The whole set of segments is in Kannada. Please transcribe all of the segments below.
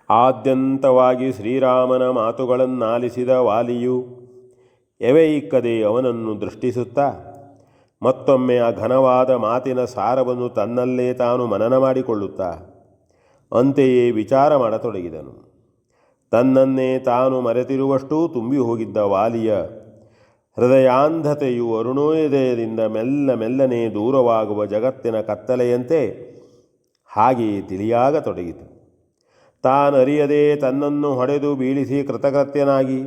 ಆದ್ಯಂತವಾಗಿ ಶ್ರೀರಾಮನ ಮಾತುಗಳನ್ನಾಲಿಸಿದ ವಾಲಿಯು ಎವೆ ಇಕ್ಕದೆ ಅವನನ್ನು ದೃಷ್ಟಿಸುತ್ತಾ ಮತ್ತೊಮ್ಮೆ ಆ ಘನವಾದ ಮಾತಿನ ಸಾರವನ್ನು ತನ್ನಲ್ಲೇ ತಾನು ಮನನ ಮಾಡಿಕೊಳ್ಳುತ್ತಾ ಅಂತೆಯೇ ವಿಚಾರ ಮಾಡತೊಡಗಿದನು. ತನ್ನನ್ನೇ ತಾನು ಮರೆತಿರುವಷ್ಟೂ ತುಂಬಿ ಹೋಗಿದ್ದ ವಾಲಿಯ ಹೃದಯಾಂಧತೆಯು ಅರುಣೋದಯದಿಂದ ಮೆಲ್ಲನೆ ದೂರವಾಗುವ ಜಗತ್ತಿನ ಕತ್ತಲೆಯಂತೆ ಹಾಗೆಯೇ ತಿಳಿಯಾಗತೊಡಗಿತು. ತಾನರಿಯದೆ ತನ್ನನ್ನು ಹೊಡೆದು ಬೀಳಿಸಿ ಕೃತಕೃತ್ಯನಾಗಿ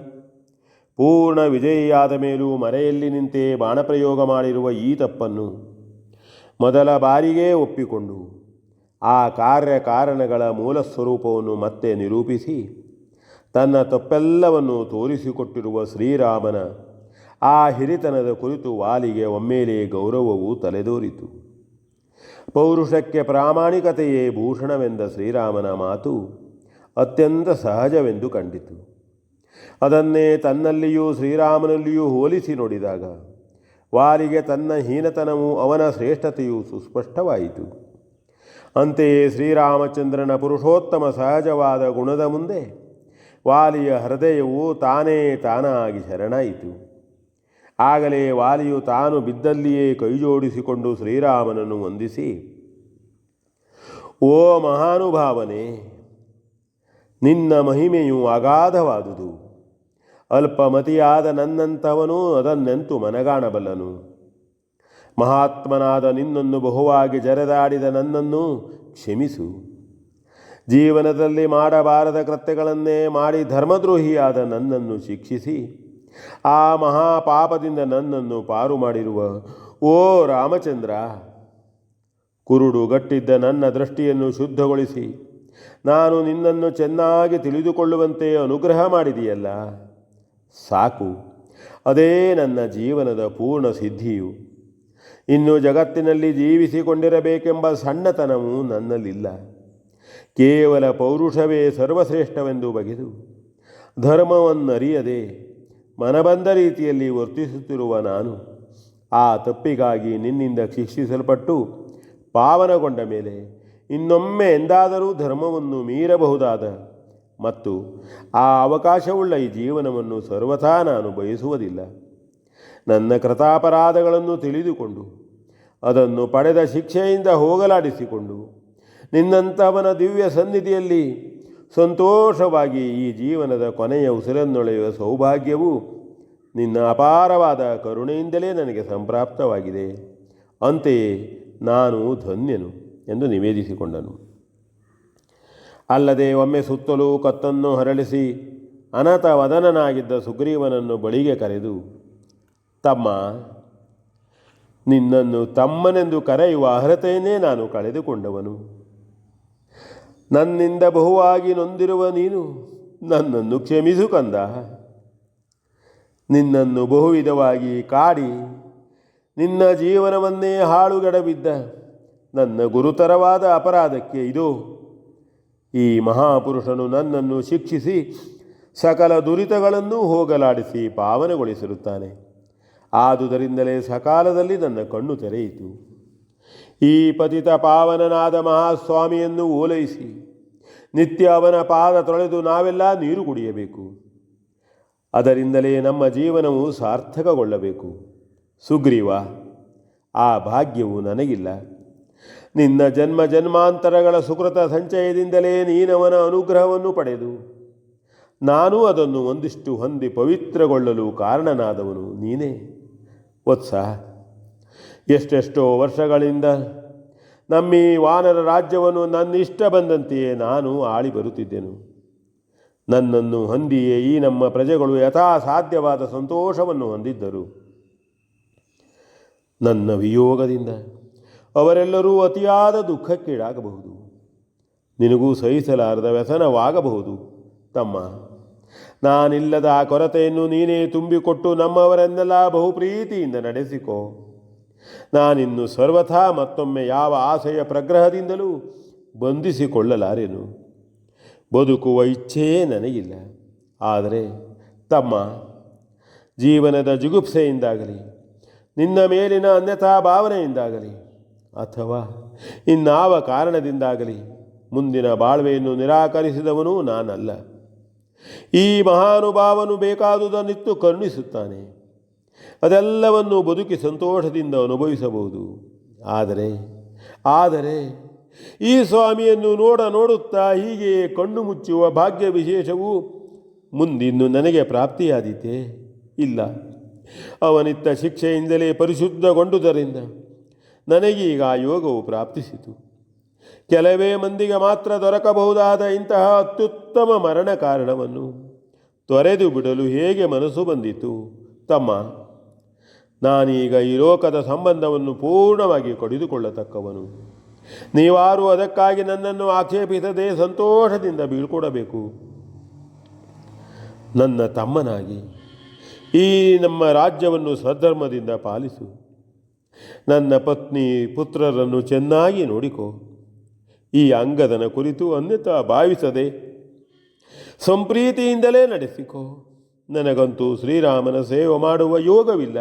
ಪೂರ್ಣ ವಿಜಯಿಯಾದ ಮೇಲೂ ಮರೆಯಲ್ಲಿ ನಿಂತೇ ಬಾಣಪ್ರಯೋಗ ಮಾಡಿರುವ ಈ ತಪ್ಪನ್ನು ಮೊದಲ ಬಾರಿಗೆ ಒಪ್ಪಿಕೊಂಡು ಆ ಕಾರ್ಯಕಾರಣಗಳ ಮೂಲ ಸ್ವರೂಪವನ್ನು ಮತ್ತೆ ನಿರೂಪಿಸಿ ತನ್ನ ತಪ್ಪೆಲ್ಲವನ್ನು ತೋರಿಸಿಕೊಟ್ಟಿರುವ ಶ್ರೀರಾಮನ ಆ ಹಿರಿತನದ ಕುರಿತು ವಾಲಿಗೆ ಒಮ್ಮೆಲೇ ಗೌರವವು ತಲೆದೋರಿತು. ಪೌರುಷಕ್ಕೆ ಪ್ರಾಮಾಣಿಕತೆಯೇ ಭೂಷಣವೆಂದ ಶ್ರೀರಾಮನ ಮಾತು ಅತ್ಯಂತ ಸಹಜವೆಂದು ಕಂಡಿತು. ಅದನ್ನೇ ತನ್ನಲ್ಲಿಯೂ ಶ್ರೀರಾಮನಲ್ಲಿಯೂ ಹೋಲಿಸಿ ನೋಡಿದಾಗ ವಾಲಿಗೆ ತನ್ನ ಹೀನತನವೂ ಅವನ ಶ್ರೇಷ್ಠತೆಯೂ ಸುಸ್ಪಷ್ಟವಾಯಿತು. ಅಂತೆಯೇ ಶ್ರೀರಾಮಚಂದ್ರನ ಪುರುಷೋತ್ತಮ ಸಹಜವಾದ ಗುಣದ ಮುಂದೆ ವಾಲಿಯ ಹೃದಯವು ತಾನಾಗಿ ಶರಣಾಯಿತು. ಆಗಲೇ ವಾಲಿಯು ತಾನು ಬಿದ್ದಲ್ಲಿಯೇ ಕೈಜೋಡಿಸಿಕೊಂಡು ಶ್ರೀರಾಮನನ್ನು ವಂದಿಸಿ, ಓ ಮಹಾನುಭಾವನೆ, ನಿನ್ನ ಮಹಿಮೆಯು ಅಗಾಧವಾದುದು. ಅಲ್ಪಮತಿಯಾದ ನನ್ನಂಥವನು ಅದನ್ನೆಂತು ಮನಗಾಣಬಲ್ಲನು. ಮಹಾತ್ಮನಾದ ನಿನ್ನನ್ನು ಬಹುವಾಗಿ ಜರೆದಾಡಿದ ನನ್ನನ್ನು ಕ್ಷಮಿಸು. ಜೀವನದಲ್ಲಿ ಮಾಡಬಾರದ ಕೃತ್ಯಗಳನ್ನೇ ಮಾಡಿ ಧರ್ಮದ್ರೋಹಿಯಾದ ನನ್ನನ್ನು ಶಿಕ್ಷಿಸಿ ಆ ಮಹಾಪಾಪದಿಂದ ನನ್ನನ್ನು ಪಾರು ಮಾಡಿರುವ ಓ ರಾಮಚಂದ್ರ, ಕುರುಡುಗಟ್ಟಿದ್ದ ನನ್ನ ದೃಷ್ಟಿಯನ್ನು ಶುದ್ಧಗೊಳಿಸಿ ನಾನು ನಿನ್ನನ್ನು ಚೆನ್ನಾಗಿ ತಿಳಿದುಕೊಳ್ಳುವಂತೆ ಅನುಗ್ರಹ ಮಾಡಿದೆಯಲ್ಲ, ಸಾಕು. ಅದೇ ನನ್ನ ಜೀವನದ ಪೂರ್ಣ ಸಿದ್ಧಿಯು. ಇನ್ನು ಜಗತ್ತಿನಲ್ಲಿ ಜೀವಿಸಿಕೊಂಡಿರಬೇಕೆಂಬ ಸಣ್ಣತನವೂ ನನ್ನಲ್ಲಿಲ್ಲ. ಕೇವಲ ಪೌರುಷವೇ ಸರ್ವಶ್ರೇಷ್ಠವೆಂದು ಬಗೆದು ಧರ್ಮವನ್ನರಿಯದೆ ಮನಬಂದ ರೀತಿಯಲ್ಲಿ ವರ್ತಿಸುತ್ತಿರುವ ನಾನು ಆ ತಪ್ಪಿಗಾಗಿ ನಿನ್ನಿಂದ ಶಿಕ್ಷಿಸಲ್ಪಟ್ಟು ಪಾವನಗೊಂಡ ಮೇಲೆ ಇನ್ನೊಮ್ಮೆ ಎಂದಾದರೂ ಧರ್ಮವನ್ನು ಮೀರಬಹುದಾದ ಮತ್ತು ಆ ಅವಕಾಶವುಳ್ಳ ಈ ಜೀವನವನ್ನು ಸರ್ವಥಾ ನಾನು ಬಯಸುವುದಿಲ್ಲ. ನನ್ನ ಕೃತಾಪರಾಧಗಳನ್ನು ತಿಳಿದುಕೊಂಡು ಅದನ್ನು ಪಡೆದ ಶಿಕ್ಷೆಯಿಂದ ಹೋಗಲಾಡಿಸಿಕೊಂಡು ನಿನ್ನಂಥವನ ದಿವ್ಯ ಸನ್ನಿಧಿಯಲ್ಲಿ ಸಂತೋಷವಾಗಿ ಈ ಜೀವನದ ಕೊನೆಯ ಉಸಿರನ್ನೊಳೆಯುವ ಸೌಭಾಗ್ಯವು ನಿನ್ನ ಅಪಾರವಾದ ಕರುಣೆಯಿಂದಲೇ ನನಗೆ ಸಂಪ್ರಾಪ್ತವಾಗಿದೆ. ಅಂತೆಯೇ ನಾನು ಧನ್ಯನು ಎಂದು ನಿವೇದಿಸಿಕೊಂಡನು. ಅಲ್ಲದೆ ಒಮ್ಮೆ ಸುತ್ತಲೂ ಕತ್ತನ್ನು ಹರಳಿಸಿ ಅನತ ವದನನಾಗಿದ್ದ ಸುಗ್ರೀವನನ್ನು ಬಳಿಗೆ ಕರೆದು, ತಮ್ಮ, ನಿನ್ನನ್ನು ತಮ್ಮನೆಂದು ಕರೆಯುವ ಅರ್ಹತೆಯನ್ನೇ ನಾನು ಕಳೆದುಕೊಂಡವನು. ನನ್ನಿಂದ ಬಹುವಾಗಿ ನೊಂದಿರುವ ನೀನು ನನ್ನನ್ನು ಕ್ಷಮಿಸು ಕಂದ. ನಿನ್ನನ್ನು ಬಹುವಿಧವಾಗಿ ಕಾಡಿ ನಿನ್ನ ಜೀವನವನ್ನೇ ಹಾಳುಗೆಡವಿದ್ದ ನನ್ನ ಗುರುತರವಾದ ಅಪರಾಧಕ್ಕೆ ಇದೋ ಈ ಮಹಾಪುರುಷನು ನನ್ನನ್ನು ಶಿಕ್ಷಿಸಿ ಸಕಲ ದುರಿತಗಳನ್ನು ಹೋಗಲಾಡಿಸಿ ಪಾವನಗೊಳಿಸಿರುತ್ತಾನೆ. ಆದುದರಿಂದಲೇ ಸಕಾಲದಲ್ಲಿ ನನ್ನ ಕಣ್ಣು ತೆರೆಯಿತು. ಈ ಪತಿತ ಪಾವನನಾದ ಮಹಾಸ್ವಾಮಿಯನ್ನು ಓಲೈಸಿ ನಿತ್ಯ ಅವನ ಪಾದ ತೊಳೆದು ನಾವೆಲ್ಲ ನೀರು ಕುಡಿಯಬೇಕು. ಅದರಿಂದಲೇ ನಮ್ಮ ಜೀವನವು ಸಾರ್ಥಕಗೊಳ್ಳಬೇಕು. ಸುಗ್ರೀವ, ಆ ಭಾಗ್ಯವು ನನಗಿಲ್ಲ. ನಿನ್ನ ಜನ್ಮ ಜನ್ಮಾಂತರಗಳ ಸುಕೃತ ಸಂಚಯದಿಂದಲೇ ನೀನವನ ಅನುಗ್ರಹವನ್ನು ಪಡೆದು ನಾನು ಅದನ್ನು ಒಂದಿಷ್ಟು ಹೊಂದಿ ಪವಿತ್ರಗೊಳ್ಳಲು ಕಾರಣನಾದವನು ನೀನೇ. ವತ್ಸ, ಎಷ್ಟೆಷ್ಟೋ ವರ್ಷಗಳಿಂದ ನಮ್ಮೀ ವಾನರ ರಾಜ್ಯವನ್ನು ನನ್ನಿಷ್ಟ ಬಂದಂತೆಯೇ ನಾನು ಆಳಿ ಬರುತ್ತಿದ್ದೆನು. ನನ್ನನ್ನು ಹೊಂದಿಯೇ ಈ ನಮ್ಮ ಪ್ರಜೆಗಳು ಯಥಾ ಸಾಧ್ಯವಾದ ಸಂತೋಷವನ್ನು ಹೊಂದಿದ್ದರು. ನನ್ನ ವಿಯೋಗದಿಂದ ಅವರೆಲ್ಲರೂ ಅತಿಯಾದ ದುಃಖಕ್ಕೀಡಾಗಬಹುದು. ನಿನಗೂ ಸಹಿಸಲಾರದ ವ್ಯಸನವಾಗಬಹುದು. ತಮ್ಮ, ನಾನಿಲ್ಲದ ಆ ಕೊರತೆಯನ್ನು ನೀನೇ ತುಂಬಿಕೊಟ್ಟು ನಮ್ಮವರನ್ನೆಲ್ಲ ಬಹುಪ್ರೀತಿಯಿಂದ ನಡೆಸಿಕೋ. ನಾನಿನ್ನು ಸರ್ವಥಾ ಮತ್ತೊಮ್ಮೆ ಯಾವ ಆಸೆಯ ಪ್ರಗ್ರಹದಿಂದಲೂ ಬಂಧಿಸಿಕೊಳ್ಳಲಾರೆನು. ಬದುಕುವ ಇಚ್ಛೆಯೇ ನನಗಿಲ್ಲ. ಆದರೆ ತಮ್ಮ, ಜೀವನದ ಜಿಗುಪ್ಸೆಯಿಂದಾಗಲಿ ನಿನ್ನ ಮೇಲಿನ ಅನ್ಯಥಾ ಭಾವನೆಯಿಂದಾಗಲಿ ಅಥವಾ ಇನ್ನಾವ ಕಾರಣದಿಂದಾಗಲಿ ಮುಂದಿನ ಬಾಳ್ವೆಯನ್ನು ನಿರಾಕರಿಸಿದವನು ನಾನಲ್ಲ. ಈ ಮಹಾನುಭಾವನು ಬೇಕಾದುದನ್ನಿತ್ತು ಕರುಣಿಸುತ್ತಾನೆ. ಅದೆಲ್ಲವನ್ನು ಬದುಕಿ ಸಂತೋಷದಿಂದ ಅನುಭವಿಸಬಹುದು. ಆದರೆ ಈ ಸ್ವಾಮಿಯನ್ನು ನೋಡುತ್ತಾ ಹೀಗೆ ಕಣ್ಣು ಮುಚ್ಚುವ ಭಾಗ್ಯ ವಿಶೇಷವು ಮುಂದಿನ್ನು ನನಗೆ ಪ್ರಾಪ್ತಿಯಾದೀತೆ? ಇಲ್ಲ. ಅವನಿತ್ತ ಶಿಕ್ಷೆಯಿಂದಲೇ ಪರಿಶುದ್ಧಗೊಂಡುದರಿಂದ ನನಗೀಗ ಯೋಗವು ಪ್ರಾಪ್ತಿಸಿತು. ಕೆಲವೇ ಮಂದಿಗೆ ಮಾತ್ರ ದೊರಕಬಹುದಾದ ಇಂತಹ ಅತ್ಯುತ್ತಮ ಮರಣ ಕಾರಣವನ್ನು ತೊರೆದು ಬಿಡಲು ಹೇಗೆ ಮನಸ್ಸು ಬಂದಿತು? ತಮ್ಮ, ನಾನೀಗ ಈ ಲೋಕದ ಸಂಬಂಧವನ್ನು ಪೂರ್ಣವಾಗಿ ಕಡಿದುಕೊಳ್ಳತಕ್ಕವನು. ನೀವಾರು ಅದಕ್ಕಾಗಿ ನನ್ನನ್ನು ಆಕ್ಷೇಪಿಸದೆ ಸಂತೋಷದಿಂದ ಬೀಳ್ಕೊಡಬೇಕು. ನನ್ನ ತಮ್ಮನಾಗಿ ಈ ನಮ್ಮ ರಾಜ್ಯವನ್ನು ಸದ್ಧರ್ಮದಿಂದ ಪಾಲಿಸು. ನನ್ನ ಪತ್ನಿ ಪುತ್ರರನ್ನು ಚೆನ್ನಾಗಿ ನೋಡಿಕೋ. ಈ ಅಂಗದನ ಕುರಿತು ಅನ್ಯತಾ ಭಾವಿಸದೆ ಸಂಪ್ರೀತಿಯಿಂದಲೇ ನಡೆಸಿಕೋ. ನನಗಂತೂ ಶ್ರೀರಾಮನ ಸೇವೆ ಮಾಡುವ ಯೋಗವಿಲ್ಲ.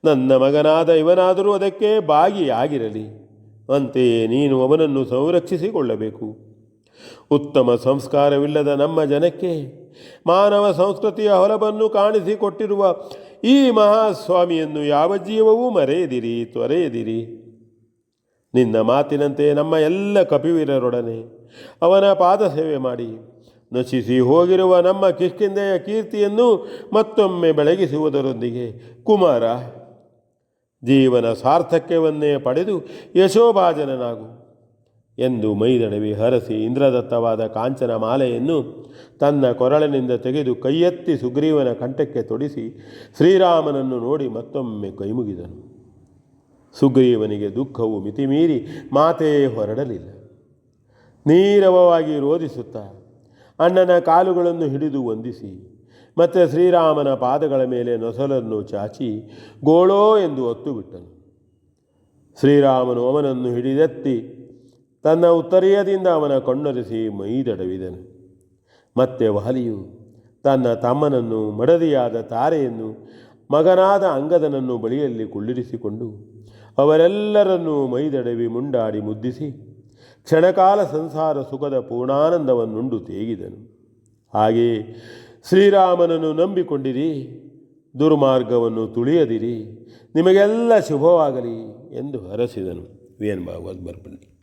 ನನ್ನ ಮಗನಾದ ಇವನಾದರೂ ಅದಕ್ಕೆ ಭಾಗಿಯಾಗಿರಲಿ. ಅಂತೆಯೇ ನೀನು ಅವನನ್ನು ಸಂರಕ್ಷಿಸಿಕೊಳ್ಳಬೇಕು. ಉತ್ತಮ ಸಂಸ್ಕಾರವಿಲ್ಲದ ನಮ್ಮ ಜನಕ್ಕೆ ಮಾನವ ಸಂಸ್ಕೃತಿಯ ಹೊಲಬನ್ನು ಕಾಣಿಸಿಕೊಟ್ಟಿರುವ ಈ ಮಹಾಸ್ವಾಮಿಯನ್ನು ಯಾವ ಜೀವವೂ ಮರೆಯದಿರಿ, ತೊರೆಯದಿರಿ. ನಿನ್ನ ಮಾತಿನಂತೆ ನಮ್ಮ ಎಲ್ಲ ಕಪಿವೀರರೊಡನೆ ಅವನ ಪಾದ ಸೇವೆ ಮಾಡಿ ನಶಿಸಿ ಹೋಗಿರುವ ನಮ್ಮ ಕಿಷ್ಕಿಂಧೆಯ ಕೀರ್ತಿಯನ್ನು ಮತ್ತೊಮ್ಮೆ ಬೆಳಗಿಸುವುದರೊಂದಿಗೆ ಕುಮಾರ, ಜೀವನ ಸಾರ್ಥಕ್ಯವನ್ನೇ ಪಡೆದು ಯಶೋಭಾಜನನಾಗು ಎಂದು ಮೈದಡವಿ ಹರಸಿ ಇಂದ್ರದತ್ತವಾದ ಕಾಂಚನ ಮಾಲೆಯನ್ನು ತನ್ನ ಕೊರಳಿನಿಂದ ತೆಗೆದು ಕೈಯೆತ್ತಿ ಸುಗ್ರೀವನ ಕಂಠಕ್ಕೆ ತೊಡಿಸಿ ಶ್ರೀರಾಮನನ್ನು ನೋಡಿ ಮತ್ತೊಮ್ಮೆ ಕೈಮುಗಿದನು. ಸುಗ್ರೀವನಿಗೆ ದುಃಖವು ಮಿತಿಮೀರಿ ಮಾತೇ ಹೊರಡಲಿಲ್ಲ. ನೀರವವಾಗಿ ರೋಧಿಸುತ್ತಾ ಅಣ್ಣನ ಕಾಲುಗಳನ್ನು ಹಿಡಿದು ವಂದಿಸಿ ಮತ್ತೆ ಶ್ರೀರಾಮನ ಪಾದಗಳ ಮೇಲೆ ನೊಸಲನ್ನು ಚಾಚಿ ಗೋಳೋ ಎಂದು ಒತ್ತು ಬಿಟ್ಟನು. ಶ್ರೀರಾಮನು ಅವನನ್ನು ಹಿಡಿದೆತ್ತಿ ತನ್ನ ಉತ್ತರೀಯದಿಂದ ಅವನ ಕಣ್ಣೊರೆಸಿ ಮೈದಡವಿದನು. ಮತ್ತೆ ವಾಲಿಯು ತನ್ನ ತಮ್ಮನನ್ನು, ಮಡದಿಯಾದ ತಾರೆಯನ್ನು, ಮಗನಾದ ಅಂಗದನನ್ನು ಬಳಿಯಲ್ಲಿ ಕುಳ್ಳಿರಿಸಿಕೊಂಡು ಅವರೆಲ್ಲರನ್ನೂ ಮೈದಡವಿ ಮುಂಡಾಡಿ ಮುದ್ದಿಸಿ ಕ್ಷಣಕಾಲ ಸಂಸಾರ ಸುಖದ ಪೂರ್ಣಾನಂದವನ್ನುಂಡು ತೇಗಿದನು. ಹಾಗೆಯೇ ಶ್ರೀರಾಮನನ್ನು ನಂಬಿಕೊಂಡಿರಿ, ದುರ್ಮಾರ್ಗವನ್ನು ತುಳಿಯದಿರಿ, ನಿಮಗೆಲ್ಲ ಶುಭವಾಗಲಿ ಎಂದು ಹರಸಿದನು. V N Bhagwat ಬರ್ಪಲ್ಲಿ.